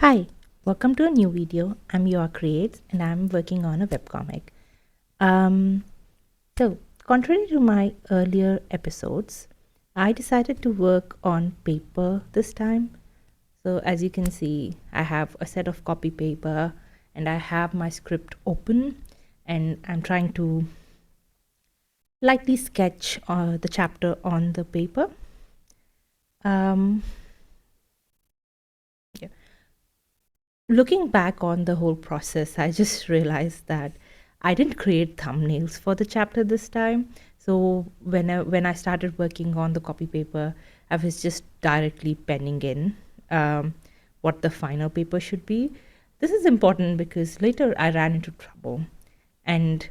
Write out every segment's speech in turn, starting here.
Hi, welcome to a new video. I'm Your Creates and I'm working on a webcomic. Um, so, contrary to my earlier episodes, I decided to work on paper this time. So, as you can see, I have a set of copy paper and I have my script open and I'm trying to lightly sketch the chapter on the paper. Um, yeah. Looking back on the whole process, I just realized that I didn't create thumbnails for the chapter this time. So when I started working on the copy paper, I was just directly penning in what the final paper should be. This is important because later I ran into trouble, and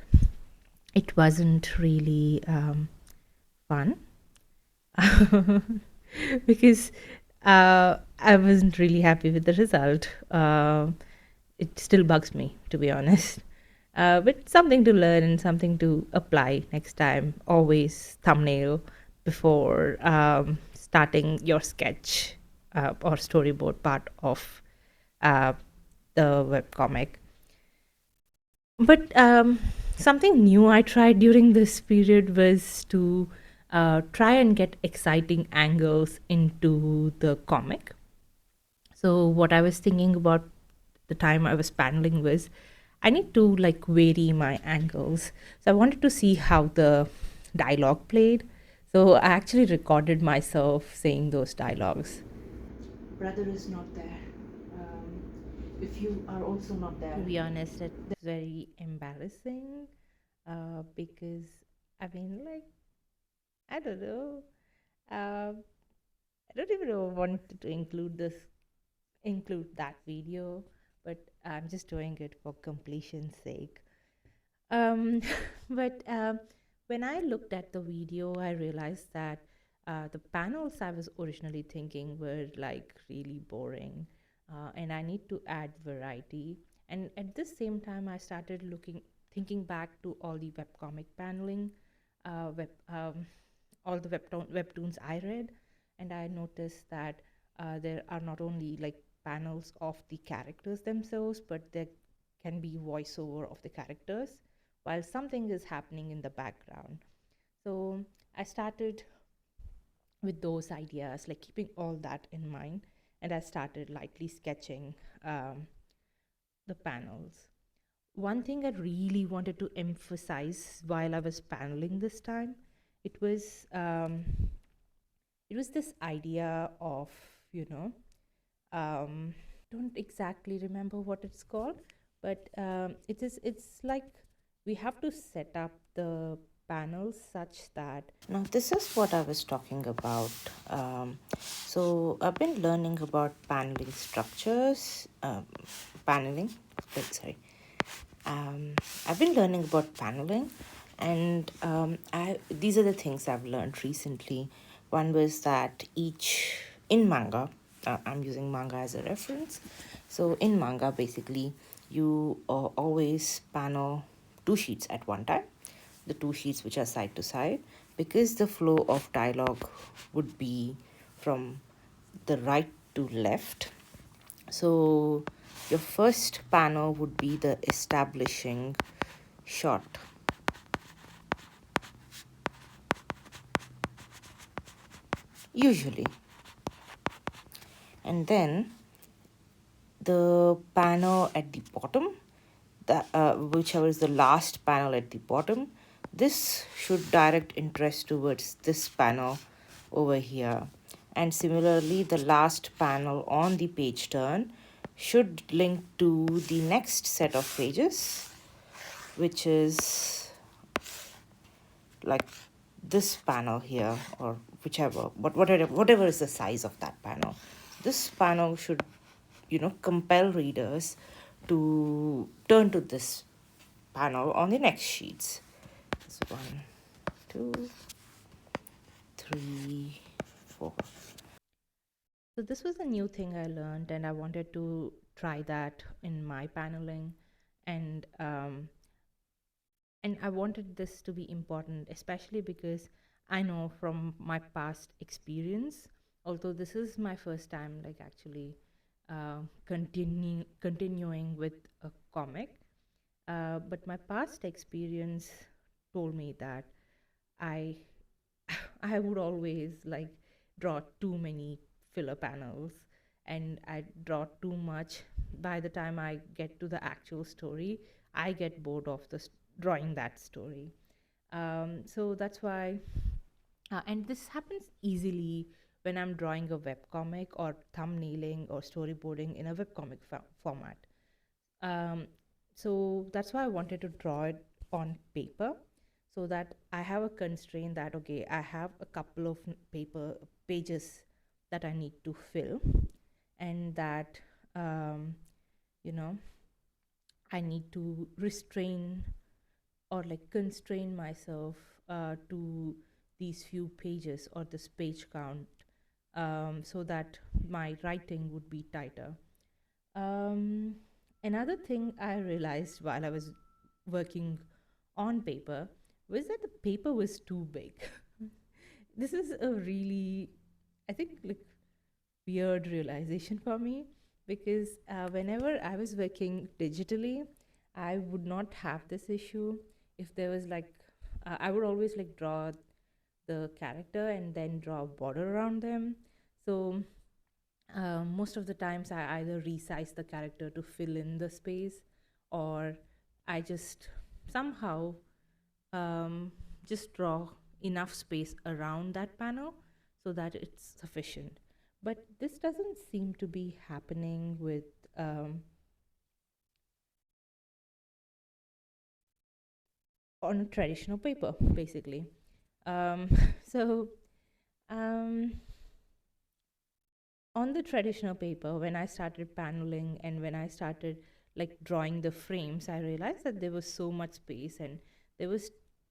it wasn't really fun because I wasn't really happy with the result. It still bugs me, to be honest. But something to learn and something to apply next time. Always thumbnail before starting your sketch or storyboard part of uh, the webcomic. But something new I tried during this period was to try and get exciting angles into the comic. So, what I was thinking about the time I was paneling was I need to like vary my angles. So, I wanted to see how the dialogue played. So, I actually recorded myself saying those dialogues. Brother is not there. If you are also not there. To be honest, it's very embarrassing because I mean, like, I don't know. Uh, I don't even know wanted to include that video, but I'm just doing it for completion's sake. Um, but when I looked at the video, I realized that the panels I was originally thinking were like really boring, and I need to add variety. And at the same time, I started thinking back to all the webcomic paneling, uh, web, um, all the webtoons I read, and I noticed that there are not only like panels of the characters themselves, but there can be voiceover of the characters while something is happening in the background. So I started with those ideas, like keeping all that in mind, and I started lightly sketching the panels. One thing I really wanted to emphasize while I was paneling this time, it was um, it was this idea of you know um, don't exactly remember what it's called, but it's like we have to set up the panels such that Now, this is what I was talking about. So, I've been learning about paneling structures, paneling, sorry. I've been learning about paneling, and these are the things I've learned recently. One was that in manga, I'm using manga as a reference. So, in manga, basically, you always panel two sheets at one time, the two sheets which are side to side, because the flow of dialogue would be from the right to left. So your first panel would be the establishing shot. Usually. And then the panel at the bottom, whichever is the last panel at the bottom, this should direct interest towards this panel over here. And similarly, the last panel on the page turn should link to the next set of pages, which is like this panel here, or whichever, but whatever is the size of that panel. This panel should compel readers to turn to this panel on the next sheets. So 1, 2, 3, 4. so this was a new thing I learned and I wanted to try that in my paneling, and I wanted this to be important, especially because I know from my past experience, although this is my first time like actually continuing with a comic. But my past experience told me that I I would always like draw too many filler panels, and I draw too much. By the time I get to the actual story, I get bored of drawing that story. So that's why, and this happens easily when I'm drawing a webcomic or thumbnailing or storyboarding in a webcomic format. Um, so that's why I wanted to draw it on paper, so that I have a constraint that, okay, I have a couple of paper pages that I need to fill, and that, um, you know, I need to restrain or like constrain myself to these few pages or this page count, so that my writing would be tighter. Um, Another thing I realized while I was working on paper was that the paper was too big. This is a really, I think, like weird realization for me, because whenever I was working digitally, I would not have this issue. If there was like, I would always like draw the character and then draw a border around them. So most of the times I either resize the character to fill in the space, or I just somehow um, just draw enough space around that panel so that it's sufficient. But this doesn't seem to be happening with um, on a traditional paper, basically. Um, so um, on the traditional paper, when I started paneling and when I started like drawing the frames, I realized that there was so much space, and there was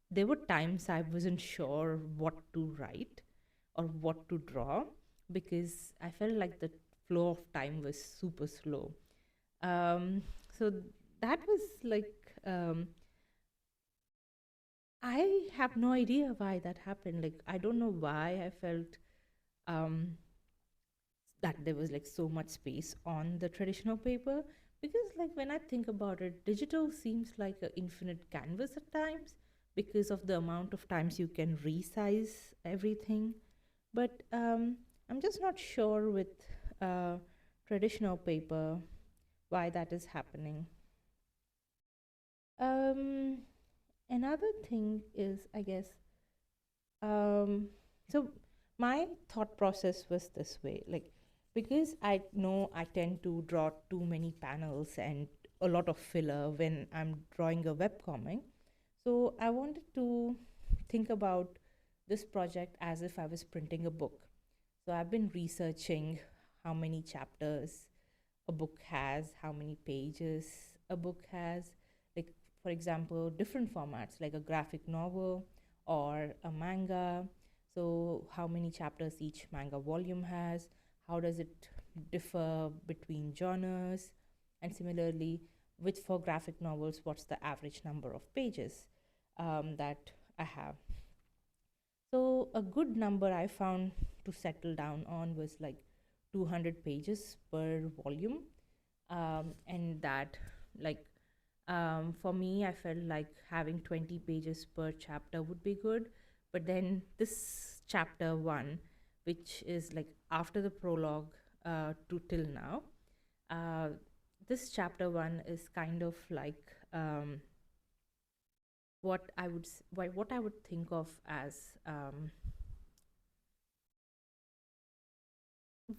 there were times I wasn't sure what to write or what to draw, because I felt like the flow of time was super slow. So that was like, I have no idea why that happened. Like, I don't know why I felt um, that there was like so much space on the traditional paper, because like when I think about it, digital seems like an infinite canvas at times because of the amount of times you can resize everything. But I'm just not sure with uh, traditional paper why that is happening. um, Another thing is, I guess, Um, so my thought process was this way, like, because I know I tend to draw too many panels and a lot of filler when I'm drawing a webcomic. So I wanted to think about this project as if I was printing a book. So I've been researching how many chapters a book has, how many pages a book has, like, for example, different formats like a graphic novel or a manga. So, how many chapters each manga volume has, how does it differ between genres, and similarly, with for graphic novels, what's the average number of pages that I have. So, a good number I found to settle down on was like 200 pages per volume. And that, like, for me, I felt like having 20 pages per chapter would be good. But then, this chapter one, which is like after the prologue to till now, uh, this chapter one is kind of like what I would think of as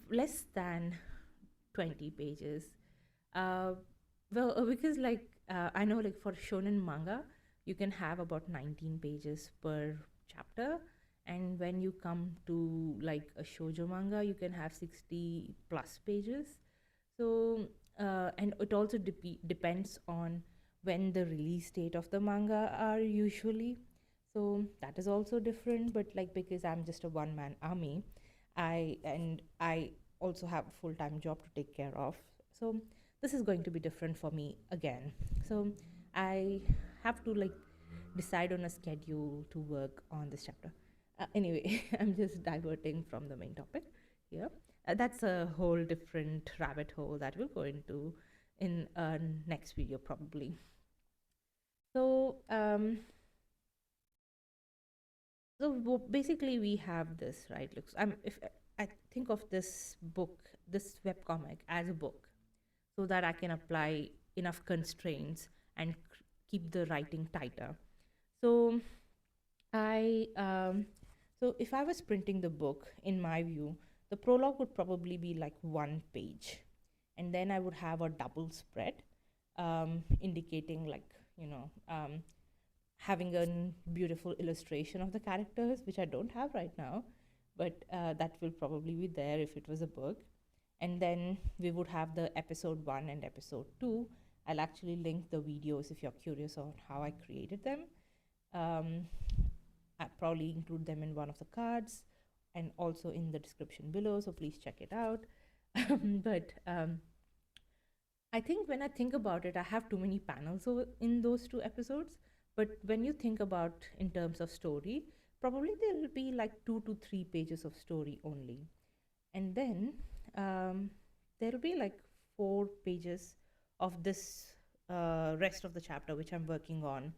less than 20 pages. Uh, because like I know, like for shonen manga, you can have about 19 pages per chapter, and when you come to like a shoujo manga, you can have 60 plus pages. So, and it also depends on when the release date of the manga are usually. So that is also different. But like, because I'm just a one man army, I also have a full time job to take care of. So this is going to be different for me again. So I have to like decide on a schedule to work on this chapter. Anyway, I'm just diverting from the main topic here. That's a whole different rabbit hole that we'll go into in next video probably. So, basically, we have this, right? Looks, if I think of this book, this webcomic as a book, so that I can apply enough constraints and keep the writing tighter. So I so if I was printing the book, in my view, the prologue would probably be like one page, and then I would have a double spread, indicating like having a beautiful illustration of the characters, which I don't have right now, but that will probably be there if it was a book. And then we would have the episode 1 and episode 2. I'll actually link the videos if you're curious on how I created them. Um, I probably include them in one of the cards and also in the description below, so please check it out. But I think when I think about it, I have too many panels in those two episodes. But when you think about in terms of story, probably there will be like 2 to 3 pages of story only. And then there will be like 4 pages of this rest of the chapter, which I'm working on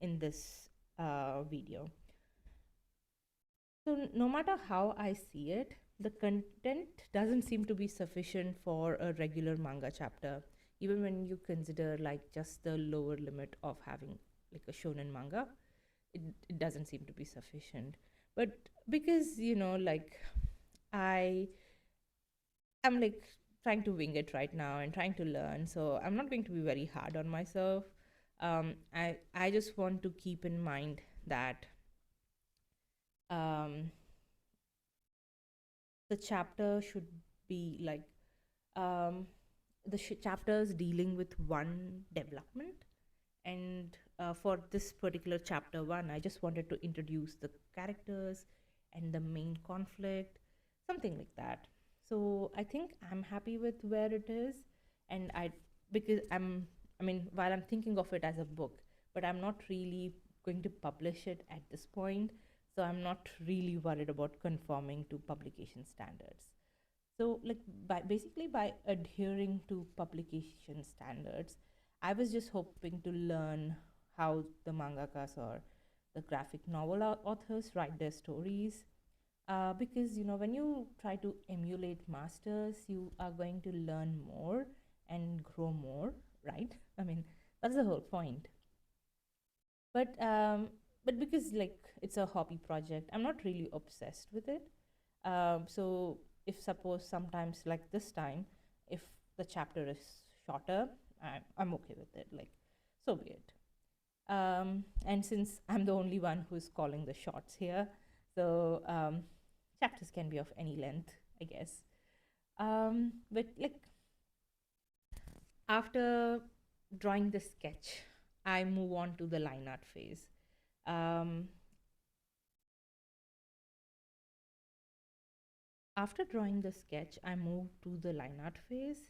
in this video. So, no matter how I see it, the content doesn't seem to be sufficient for a regular manga chapter, even when you consider like just the lower limit of having like a shonen manga. It doesn't seem to be sufficient. But because, like I am like trying to wing it right now and trying to learn, so I'm not going to be very hard on myself. I just want to keep in mind that um, the chapter should be like um, the chapters dealing with one development. And for this particular chapter 1, I just wanted to introduce the characters and the main conflict, something like that. So I think I'm happy with where it is. And because I mean, while I'm thinking of it as a book, but I'm not really going to publish it at this point. So I'm not really worried about conforming to publication standards. So, like, by adhering to publication standards, I was just hoping to learn how the mangakas or the graphic novel authors write their stories. Because, when you try to emulate masters, you are going to learn more and grow more, right? I mean, that's the whole point. But because like it's a hobby project, I'm not really obsessed with it. So if suppose sometimes like this time, if the chapter is shorter, I'm okay with it. Like, so be it. And since I'm the only one who's calling the shots here, so chapters can be of any length, I guess. But like after drawing the sketch, I move on to the line art phase. Um, After drawing the sketch, I move to the line art phase.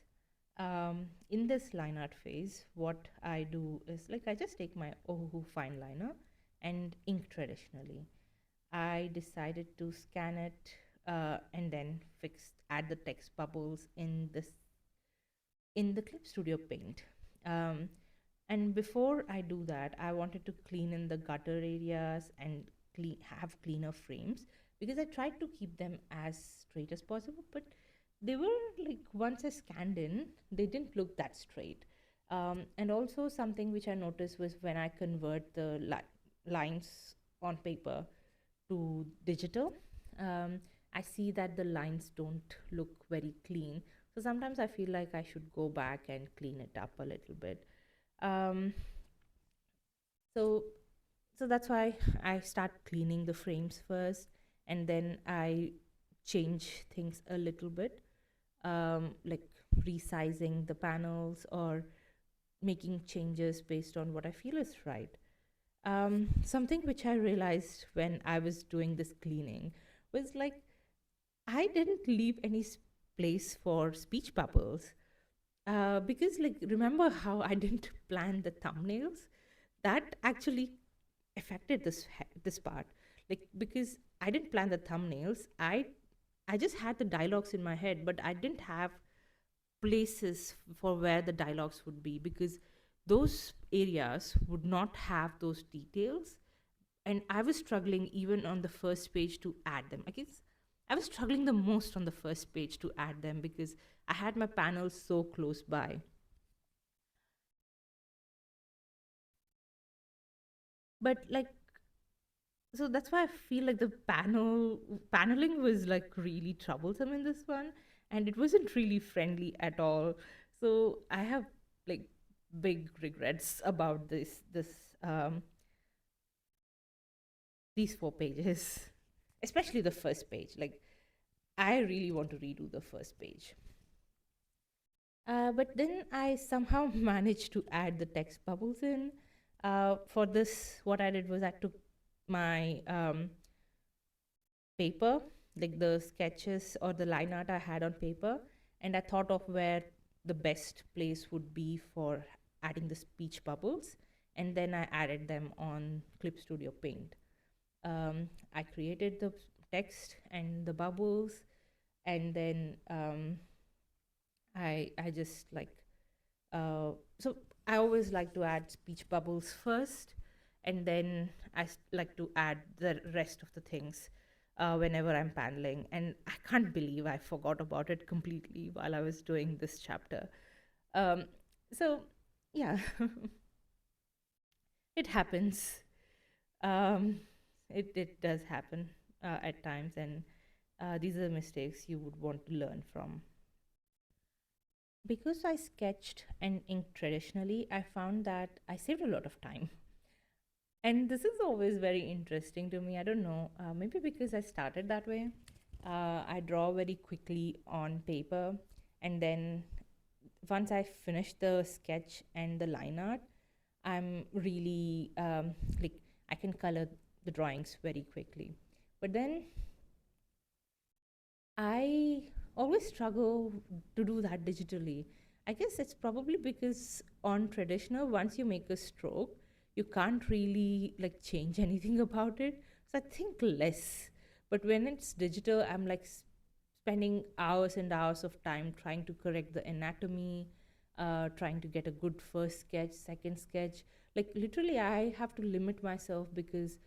In this line art phase, what I do is like I just take my Ohu fine liner and ink traditionally. I decided to scan it and then add the text bubbles in the Clip Studio Paint. Um, and before I do that, I wanted to clean in the gutter areas and have cleaner frames because I tried to keep them as straight as possible, but they were like once I scanned in, they didn't look that straight. And also something which I noticed was when I convert the lines on paper to digital, um, I see that the lines don't look very clean. So sometimes I feel like I should go back and clean it up a little bit. Um, so so that's why I start cleaning the frames first, and then I change things a little bit, like resizing the panels or making changes based on what I feel is right. Something which I realized when I was doing this cleaning was like I didn't leave any place for speech bubbles. Because like remember how I didn't plan the thumbnails? That actually affected this part. Like because I didn't plan the thumbnails, I just had the dialogues in my head, but I didn't have places for where the dialogues would be, because those areas would not have those details. And I was struggling even on the first page to add them. I guess I was struggling the most on the first page to add them because I had my panels so close by. But like, so that's why I feel like the paneling was like really troublesome in this one, and it wasn't really friendly at all. So I have like big regrets about these 4 pages, especially the first page. Like, I really want to redo the first page. But then I somehow managed to add the text bubbles in. For this, what I did was I took my paper, like the sketches or the line art I had on paper, and I thought of where the best place would be for adding the speech bubbles, and then I added them on Clip Studio Paint. I created the text and the bubbles, and then I just like so I always like to add speech bubbles first, and then like to add the rest of the things whenever I'm paneling. And I can't believe I forgot about it completely while I was doing this chapter. Um, so yeah, it happens. Um, it does happen at times, and these are mistakes you would want to learn from. Because I sketched and inked traditionally, I found that I saved a lot of time. And this is always very interesting to me. I don't know, maybe because I started that way. I draw very quickly on paper, and then once I finish the sketch and the line art, I'm really like I can color the drawings very quickly. But then I always struggle to do that digitally. I guess it's probably because on traditional, once you make a stroke, you can't really like change anything about it. So I think less. But when it's digital, I'm like spending hours and hours of time trying to correct the anatomy, trying to get a good first sketch, second sketch. Like literally, I have to limit myself because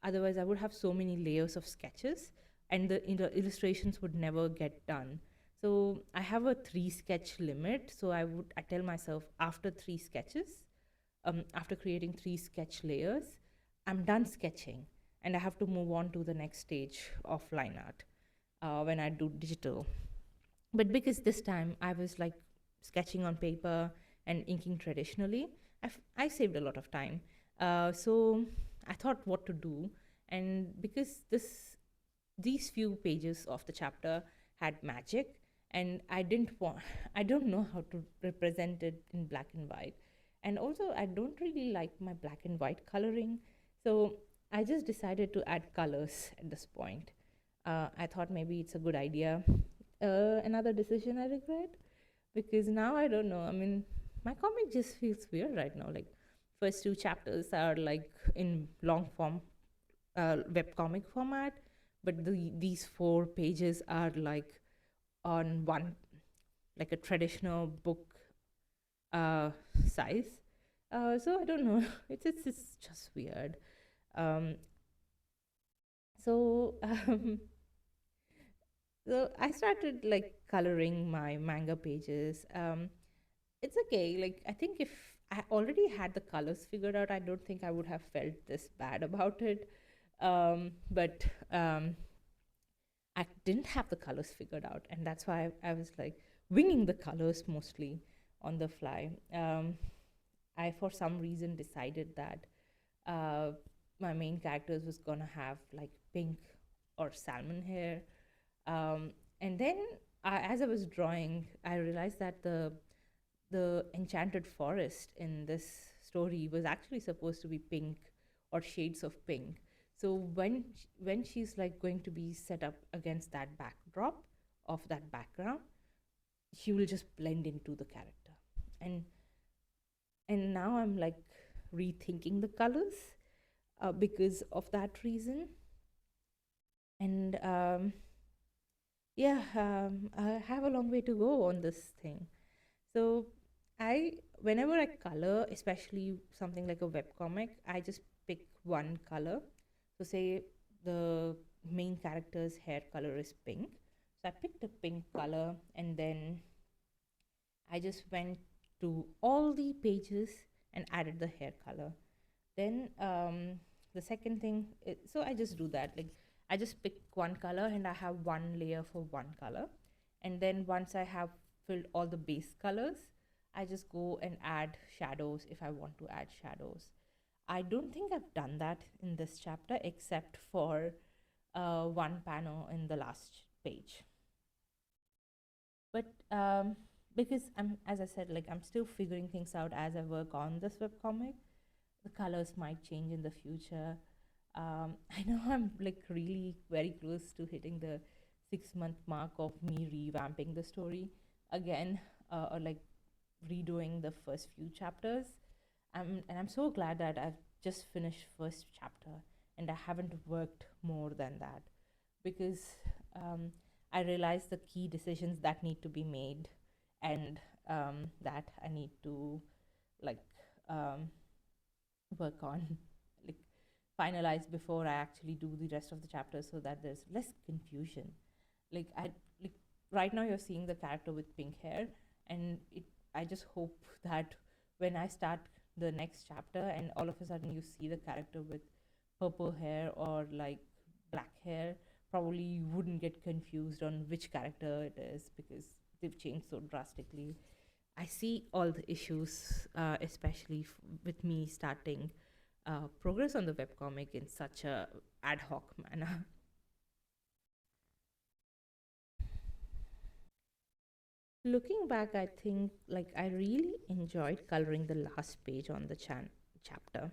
otherwise, I would have so many layers of sketches, and the illustrations would never get done. So I have a 3 sketch limit. So I tell myself after 3 sketches, after creating 3 sketch layers, I'm done sketching, and I have to move on to the next stage of line art when I do digital. But because this time I was like sketching on paper and inking traditionally, I saved a lot of time. So I thought what to do, and because these few pages of the chapter had magic, and I don't know how to represent it in black and white, and also I don't really like my black and white coloring, so I just decided to add colors at this point. I thought maybe it's a good idea. Another decision I regret, because now I don't know. I mean, my comic just feels weird right now. Like, first 2 chapters are like in long form, web comic format, but these 4 pages are like on one, like a traditional book uh, size. So I don't know. It's just weird. Um, so So I started like coloring my manga pages. It's okay. Like, I think if I already had the colors figured out, I don't think I would have felt this bad about it. But I didn't have the colors figured out, and that's why I was like winging the colors mostly on the fly. I, for some reason, decided that uh, my main characters was gonna have like pink or salmon hair, and then as I was drawing, I realized that the enchanted forest in this story was actually supposed to be pink or shades of pink. So when she's like going to be set up against that backdrop of that background, she will just blend into the character. And and now I'm like rethinking the colors because of that reason. And Yeah, I have a long way to go on this thing. So whenever I color, especially something like a webcomic, I just pick one color. So say the main character's hair color is pink. So I picked a pink color, and then I just went to all the pages and added the hair color. Then the second thing, so I just do that. Like I just pick one color and I have one layer for one color. And then once I have filled all the base colors, I just go and add shadows if I want to add shadows. I don't think I've done that in this chapter except for one panel in the last page. But because as I said, like I'm still figuring things out as I work on this webcomic. The colors might change in the future. I know I'm like really very close to hitting the 6 month mark of me revamping the story again, or like redoing the first few chapters. And I'm so glad that I've just finished first chapter and I haven't worked more than that, because um, I realize the key decisions that need to be made, and that I need to like um, work on, like finalize before I actually do the rest of the chapters, so that there's less confusion. Like I like right now you're seeing the character with pink hair, and it I just hope that when I start the next chapter and all of a sudden you see the character with purple hair or like black hair, probably you wouldn't get confused on which character it is, because they've changed so drastically. I see all the issues, especially with me starting progress on the webcomic in such a ad hoc manner. Looking back, I think like I really enjoyed coloring the last page on the chapter.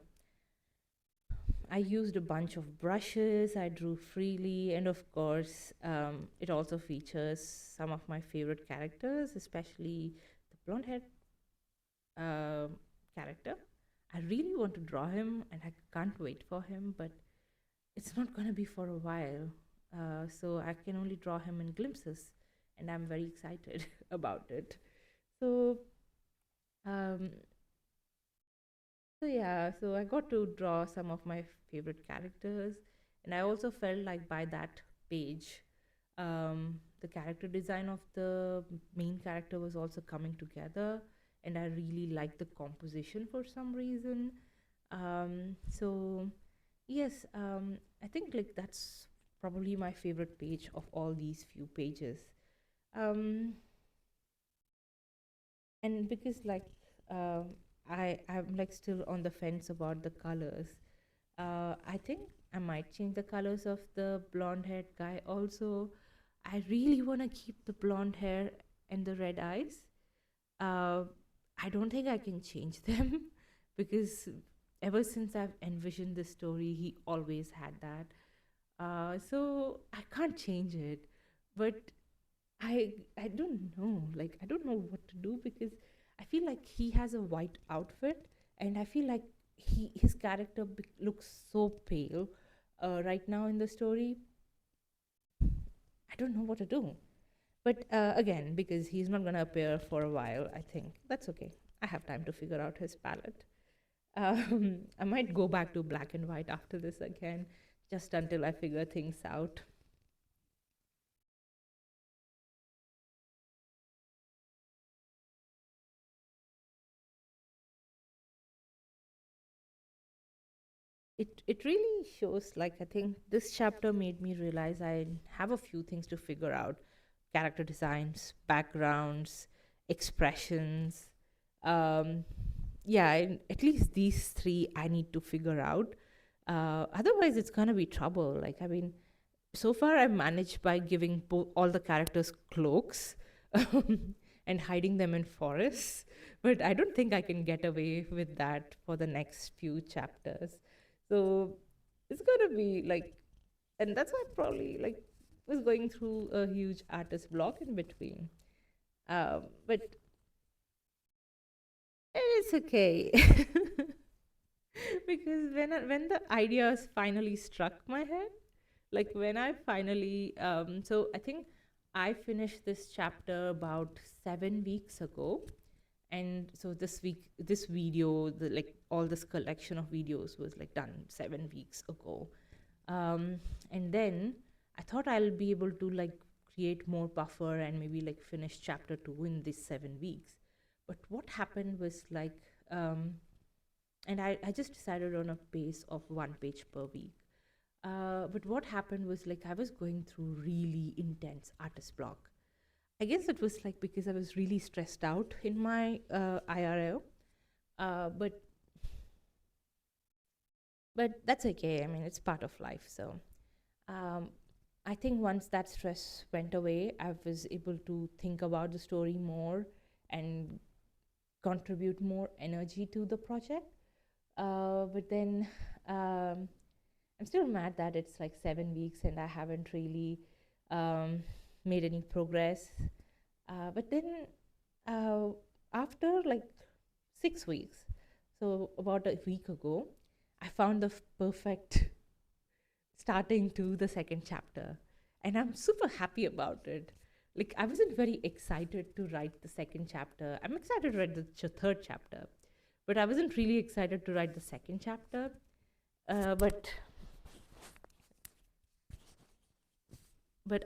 I used a bunch of brushes, I drew freely, and of course, it also features some of my favorite characters, especially the blonde haired character. I really want to draw him and I can't wait for him, but it's not going to be for a while. So I can only draw him in glimpses, and I'm very excited about it. So, um, so yeah, so I got to draw some of my favorite characters, and I also felt like by that page, the character design of the main character was also coming together, and I really liked the composition for some reason. So yes, I think like that's probably my favorite page of all these few pages. Um, and because like uh, I'm like still on the fence about the colors. I think I might change the colors of the blonde haired guy also. I really want to keep the blonde hair and the red eyes. uh, I don't think I can change them because ever since I've envisioned this story, he always had that. So I can't change it. But I don't know. Like I don't know what to do, because I feel like he has a white outfit, and I feel like his character looks so pale right now in the story. I don't know what to do. But again, because he's not going to appear for a while, I think that's okay. I have time to figure out his palette. I might go back to black and white after this again, just until I figure things out. It really shows, like, I think this chapter made me realize I have a few things to figure out: character designs, backgrounds, expressions. Um, yeah, at least these three I need to figure out. Otherwise, it's gonna be trouble. Like, I mean, so far I've managed by giving all the characters cloaks and hiding them in forests, but I don't think I can get away with that for the next few chapters. So it's gonna be like, and that's why I probably like was going through a huge artist block in between. But it's okay. Because when the ideas finally struck my head, like when I finally so I think I finished this chapter about 7 weeks ago. And so this week, this video, like all this collection of videos was like done 7 weeks ago. And then I thought I'll be able to like create more buffer and maybe like finish chapter 2 in these 7 weeks. But what happened was like, and I just decided on a pace of 1 page per week. But what happened was like I was going through really intense artist block. I guess it was like because I was really stressed out in my IRL. But that's okay. I mean, it's part of life. So um, I think once that stress went away, I was able to think about the story more and contribute more energy to the project. But then um, I'm still mad that it's like 7 weeks and I haven't really um, made any progress. But then uh, after like 6 weeks, so about a week ago, I found the perfect starting to the second chapter. And I'm super happy about it. Like, I wasn't very excited to write the second chapter. I'm excited to write the third chapter, but I wasn't really excited to write the second chapter. But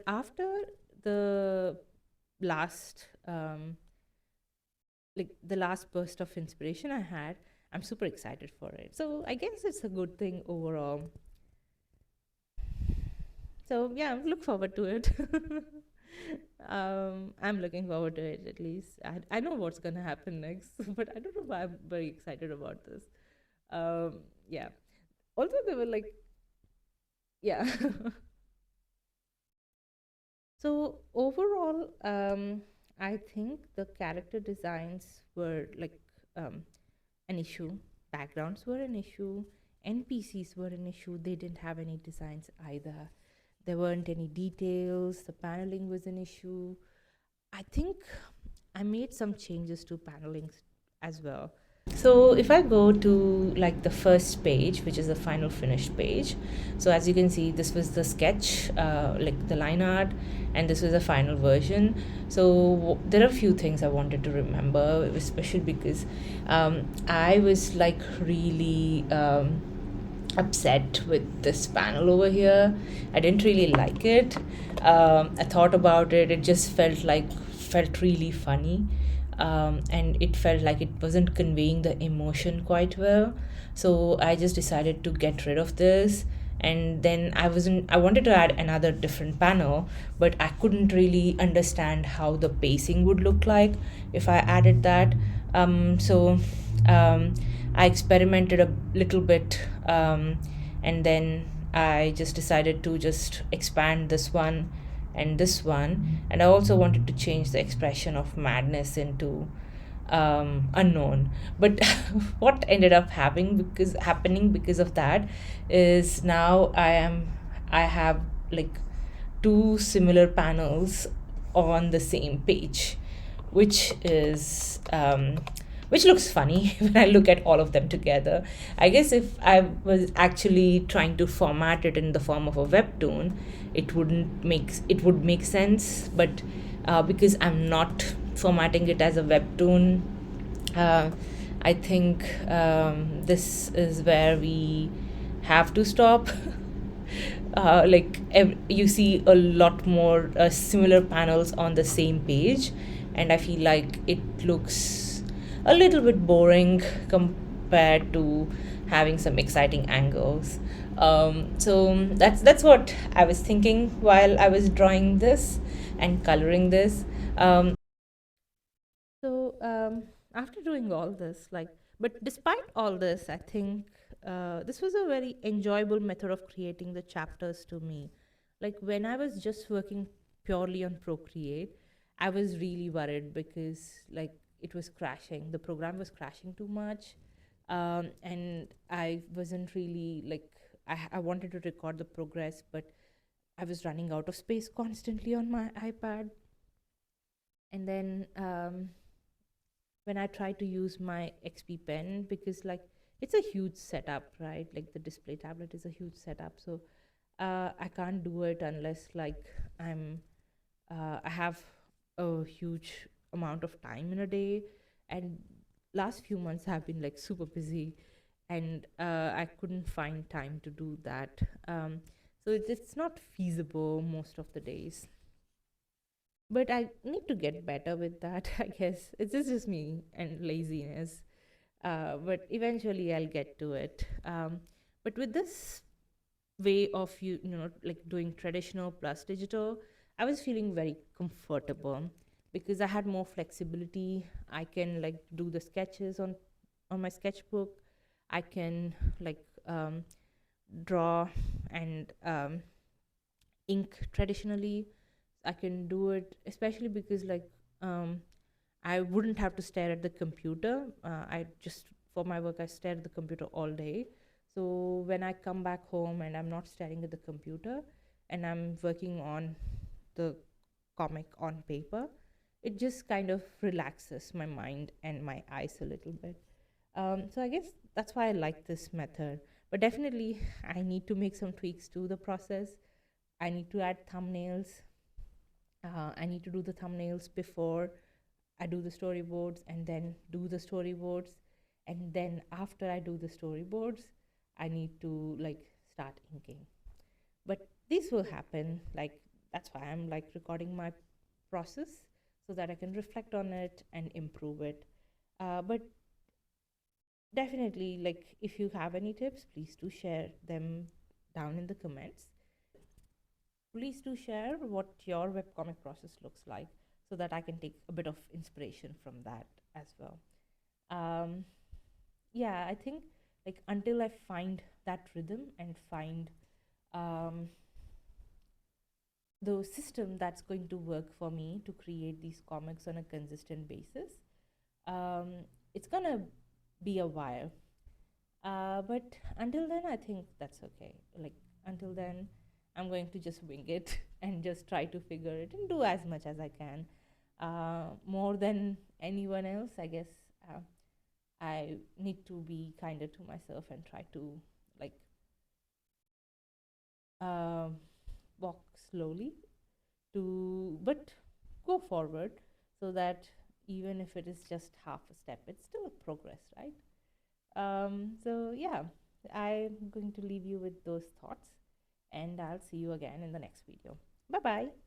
after the last the last burst of inspiration I had, I'm super excited for it. So I guess it's a good thing overall. So yeah, look forward to it. I'm looking forward to it at least. I know what's gonna happen next, but I don't know why I'm very excited about this. Yeah. Also, they were like, yeah. So overall, I think the character designs were like um, an issue. Backgrounds were an issue. NPCs were an issue. They didn't have any designs either. There weren't any details. The paneling was an issue. I think I made some changes to paneling as well. So if I go to like the first page, which is the final finished page, so as you can see, this was the sketch, like the line art, and this was the final version. So there are a few things I wanted to remember, especially because I was like really upset with this panel over here. I didn't really like it. I thought about it. It just felt really funny, and it felt like it wasn't conveying the emotion quite well. So I just decided to get rid of this. And then I wanted to add another different panel, but I couldn't really understand how the pacing would look like if I added that. So um, I experimented a little bit, and then I just decided to just expand this one and this one. And I also wanted to change the expression of madness into unknown. But what ended up happening because of that is now I have like two similar panels on the same page, which is which looks funny when I look at all of them together. I guess if I was actually trying to format it in the form of a webtoon, it would make sense. But because I'm not formatting it as a webtoon, uh, I think this is where we have to stop. You see a lot more similar panels on the same page, and I feel like it looks a little bit boring compared to having some exciting angles. So that's what I was thinking while I was drawing this and coloring this. So after doing all this, but despite all this, I think this was a very enjoyable method of creating the chapters to me. Like when I was just working purely on Procreate, I was really worried because like it was crashing. The program was crashing too much, and I wasn't really like I wanted to record the progress, but I was running out of space constantly on my iPad. And then when I try to use my XP pen, because like it's a huge setup, right? Like the display tablet is a huge setup. So I can't do it unless like I'm I have a huge amount of time in a day, and last few months have been like super busy, and I couldn't find time to do that. So it's not feasible most of the days. But I need to get better with that. I guess it's just me and laziness. But eventually I'll get to it. But with this way of like doing traditional plus digital, I was feeling very comfortable because I had more flexibility. I can like do the sketches on my sketchbook. I can like draw and ink traditionally. I can do it, especially because um, I wouldn't have to stare at the computer. I just, for my work, I stare at the computer all day. So when I come back home and I'm not staring at the computer and I'm working on the comic on paper, it just kind of relaxes my mind and my eyes a little bit. So I guess that's why I like this method. But definitely, I need to make some tweaks to the process. I need to add thumbnails. I need to do the thumbnails before I do the storyboards, and then do the storyboards, and then after I do the storyboards, I need to like start inking. But this will happen. Like that's why I'm like recording my process so that I can reflect on it and improve it. But definitely, like if you have any tips, please do share them down in the comments. Please do share what your webcomic process looks like so that I can take a bit of inspiration from that as well. Um, yeah, I think like until I find that rhythm and find um, the system that's going to work for me to create these comics on a consistent basis, um, it's gonna be a while. But until then, I think that's okay. Like until then, I'm going to just wing it and just try to figure it and do as much as I can. More than anyone else, I guess. I need to be kinder to myself and try to like um, walk slowly to, but go forward so that even if it is just half a step, it's still a progress, right? So yeah, I'm going to leave you with those thoughts, and I'll see you again in the next video. Bye bye.